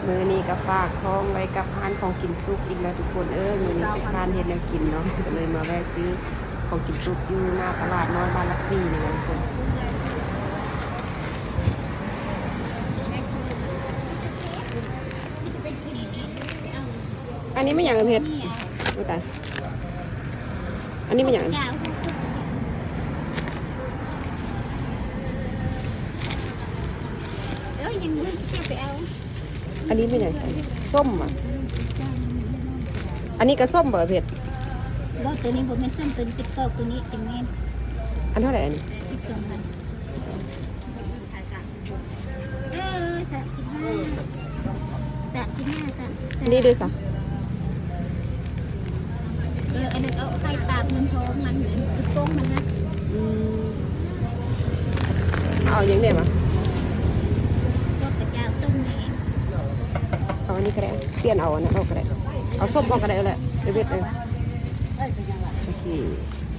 มือนี้ก็ฝากท้องไว้กับร้านของกินซุปอีกแล้วทุกคนมือนี้เป็นร้านเฮ็ดแนวกินเนาะก็เลยมาแวะซื้อของกินซุปอยู่หน้าตลาดน้อยบ้านลักซี่นี่นะทุกคนอันนี้ไม่อย่างเพชรดูแต่อันนี้ไม่อย่างอันนี้ไม่อย่างส้มอ่ะอันนี้ก็ส้มเบอร์เพชรว่าตัวนี้ผมเป็นส้มตัวปิดกอกตัวนี้จังแม่นอันเท่าไหร่อันนี้12,00035นี่ด้วยสิอันนั้นเอาใส่ตาเงินทองมันเหมือนคือโป้งมันนะเอาอย่างเดียวมั้ยพวกกระเจ้าส้มนี่เอาอันนี้ก็ได้เปลี่ยนเอาอันนั้นเอาก็ได้เอาส้มเอาก็ได้แหละเด็ดเลยโอเค